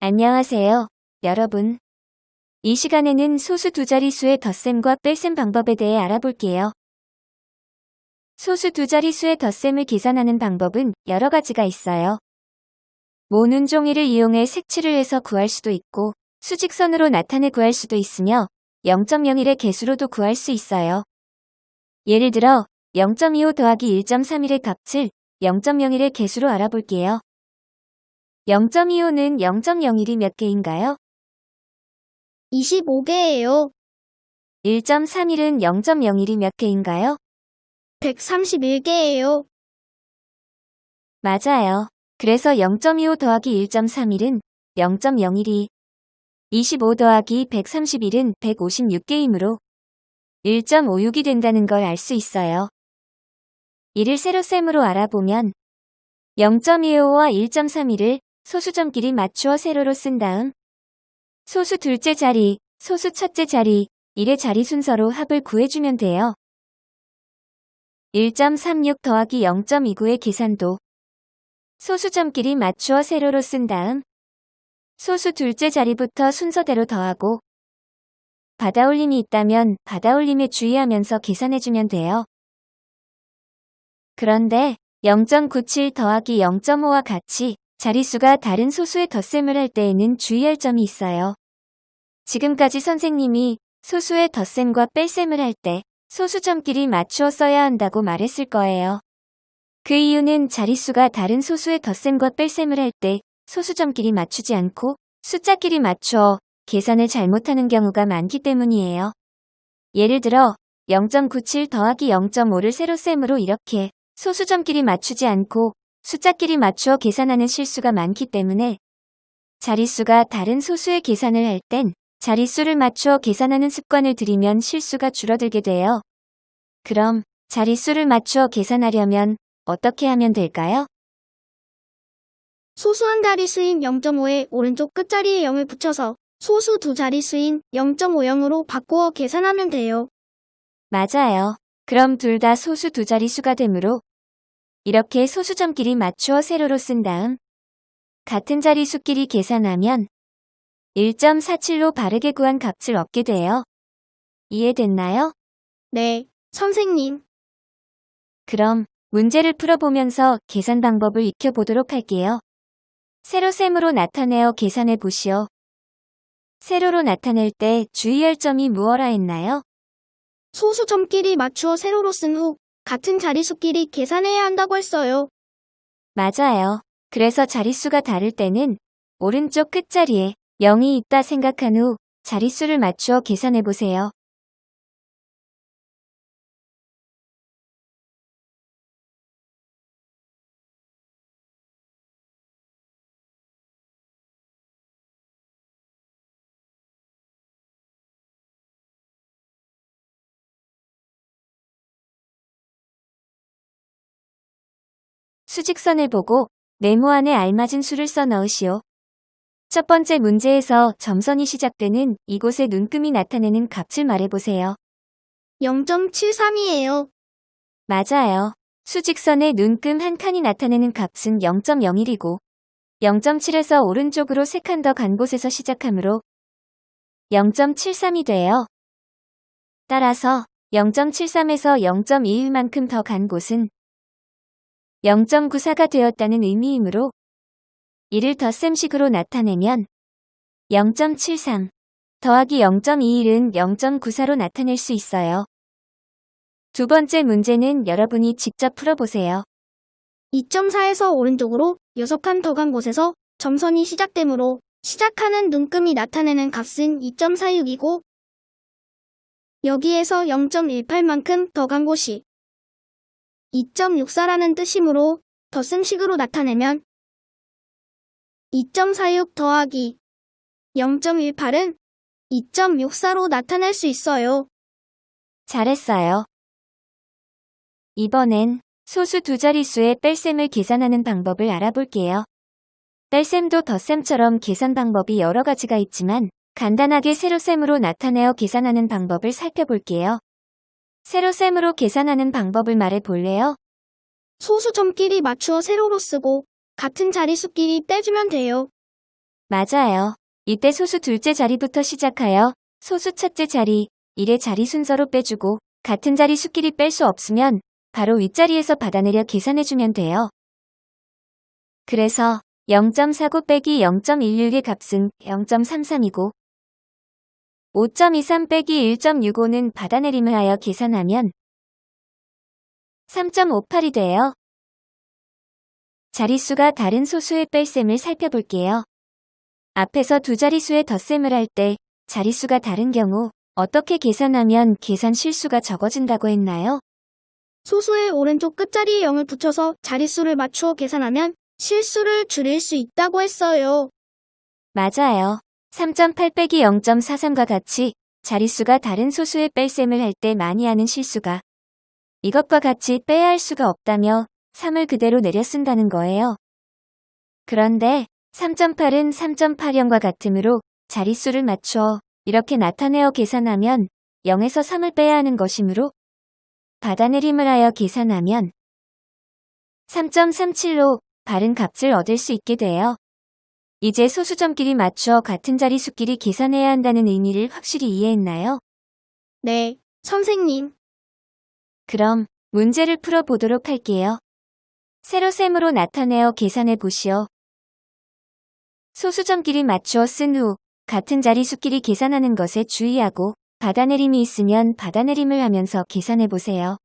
안녕하세요, 여러분. 이 시간에는 소수 두 자릿수의 덧셈과 뺄셈 방법에 대해 알아볼게요. 소수 두 자릿수의 덧셈을 계산하는 방법은 여러 가지가 있어요. 모눈 종이를 이용해 색칠을 해서 구할 수도 있고, 수직선으로 나타내 구할 수도 있으며, 0.01의 개수로도 구할 수 있어요. 예를 들어, 0.25 더하기 1.31의 값을 0.01의 개수로 알아볼게요. 0.25는 0.01이 몇 개인가요? 25개예요. 1.31은 0.01이 몇 개인가요? 131개예요. 맞아요. 그래서 0.25 더하기 1.31은 0.01이, 25 더하기 131은 156개이므로 1.56이 된다는 걸 알 수 있어요. 이를 세로셈으로 알아보면 0.25와 1.31을 소수점끼리 맞추어 세로로 쓴 다음 소수 둘째 자리, 소수 첫째 자리, 1의 자리 순서로 합을 구해주면 돼요. 1.36 더하기 0.29의 계산도 소수점끼리 맞추어 세로로 쓴 다음 소수 둘째 자리부터 순서대로 더하고 받아올림이 있다면 받아올림에 주의하면서 계산해주면 돼요. 그런데 0.97 더하기 0.5와 같이 자릿수가 다른 소수의 덧셈을 할 때에는 주의할 점이 있어요. 지금까지 선생님이 소수의 덧셈과 뺄셈을 할 때 소수점끼리 맞추어 써야 한다고 말했을 거예요. 그 이유는 자릿수가 다른 소수의 덧셈과 뺄셈을 할 때 소수점끼리 맞추지 않고 숫자끼리 맞추어 계산을 잘못하는 경우가 많기 때문이에요. 예를 들어 0.97 더하기 0.5를 세로셈으로 이렇게 소수점끼리 맞추지 않고 숫자끼리 맞추어 계산하는 실수가 많기 때문에 자릿수가 다른 소수의 계산을 할 땐 자릿수를 맞추어 계산하는 습관을 들이면 실수가 줄어들게 돼요. 그럼 자릿수를 맞추어 계산하려면 어떻게 하면 될까요? 소수한 자릿수인 0.5의 오른쪽 끝자리에 0을 붙여서 소수 두 자릿수인 0.50으로 바꾸어 계산하면 돼요. 맞아요. 그럼 둘 다 소수 두 자릿수가 되므로 이렇게 소수점끼리 맞추어 세로로 쓴 다음 같은 자릿수끼리 계산하면 1.47로 바르게 구한 값을 얻게 돼요. 이해됐나요? 네, 선생님. 그럼 문제를 풀어보면서 계산 방법을 익혀보도록 할게요. 세로셈으로 나타내어 계산해 보시오. 세로로 나타낼 때 주의할 점이 무엇라 했나요? 소수점끼리 맞추어 세로로 쓴 후 같은 자릿수끼리 계산해야 한다고 했어요. 맞아요. 그래서 자릿수가 다를 때는 오른쪽 끝자리에 0이 있다 생각한 후 자릿수를 맞추어 계산해 보세요. 수직선을 보고 네모안에 알맞은 수를 써 넣으시오. 첫 번째 문제에서 점선이 시작되는 이곳에 눈금이 나타내는 값을 말해보세요. 0.73이에요. 맞아요. 수직선에 눈금 한 칸이 나타내는 값은 0.01이고 0.7에서 오른쪽으로 3칸 더 간 곳에서 시작하므로 0.73이 돼요. 따라서 0.73에서 0.21만큼 더 간 곳은 0.94가 되었다는 의미이므로 이를 덧셈식으로 나타내면 0.73 더하기 0.21은 0.94로 나타낼 수 있어요. 두 번째 문제는 여러분이 직접 풀어보세요. 2.4에서 오른쪽으로 6칸 더 간 곳에서 점선이 시작되므로 시작하는 눈금이 나타내는 값은 2.46이고 여기에서 0.18만큼 더 간 곳이 2.64라는 뜻이므로 덧셈식으로 나타내면 2.46 더하기 0.18은 2.64로 나타낼 수 있어요. 잘했어요. 이번엔 소수 두 자릿수의 뺄셈을 계산하는 방법을 알아볼게요. 뺄셈도 덧셈처럼 계산 방법이 여러 가지가 있지만 간단하게 세로셈으로 나타내어 계산하는 방법을 살펴볼게요. 세로셈으로 계산하는 방법을 말해 볼래요? 소수점끼리 맞추어 세로로 쓰고 같은 자릿수끼리 떼주면 돼요. 맞아요. 이때 소수 둘째 자리부터 시작하여 소수 첫째 자리, 1의 자리 순서로 빼주고 같은 자리 수끼리 뺄 수 없으면 바로 윗자리에서 받아내려 계산해주면 돼요. 그래서 0.49 빼기 0.161의 값은 0.33이고 5.23 빼기 1.65는 받아내림을 하여 계산하면 3.58이 돼요. 자릿수가 다른 소수의 뺄셈을 살펴볼게요. 앞에서 두 자릿수의 덧셈을 할 때 자릿수가 다른 경우 어떻게 계산하면 계산 실수가 적어진다고 했나요? 소수의 오른쪽 끝자리에 0을 붙여서 자릿수를 맞추어 계산하면 실수를 줄일 수 있다고 했어요. 맞아요. 3.8 빼기 0.43과 같이 자릿수가 다른 소수의 뺄셈을 할 때 많이 하는 실수가 이것과 같이 빼야 할 수가 없다며 3을 그대로 내려 쓴다는 거예요. 그런데 3.8은 3.80과 같으므로 자릿수를 맞추어 이렇게 나타내어 계산하면 0에서 3을 빼야 하는 것이므로 받아내림을 하여 계산하면 3.37로 바른 값을 얻을 수 있게 돼요. 이제 소수점끼리 맞추어 같은 자릿수끼리 계산해야 한다는 의미를 확실히 이해했나요? 네, 선생님. 그럼 문제를 풀어보도록 할게요. 세로셈으로 나타내어 계산해 보시오. 소수점끼리 맞추어 쓴 후 같은 자릿수끼리 계산하는 것에 주의하고 받아내림이 있으면 받아내림을 하면서 계산해 보세요.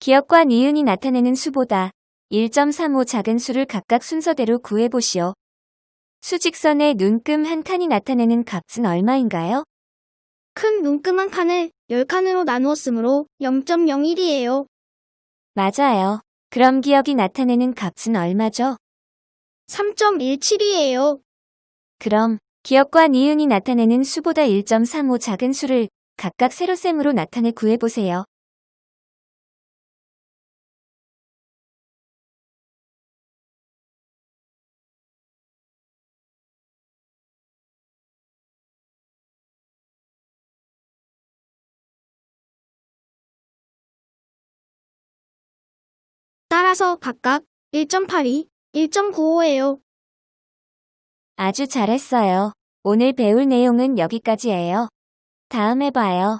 기억과 니은이 나타내는 수보다 1.35 작은 수를 각각 순서대로 구해보시오. 수직선의 눈금 한 칸이 나타내는 값은 얼마인가요? 큰 눈금 한 칸을 10칸으로 나누었으므로 0.01이에요. 맞아요. 그럼 기억이 나타내는 값은 얼마죠? 3.17이에요. 그럼 기억과 니은이 나타내는 수보다 1.35 작은 수를 각각 세로셈으로 나타내 구해보세요. 따라서 각각 1.82, 1.95예요. 아주 잘했어요. 오늘 배울 내용은 여기까지예요. 다음에 봐요.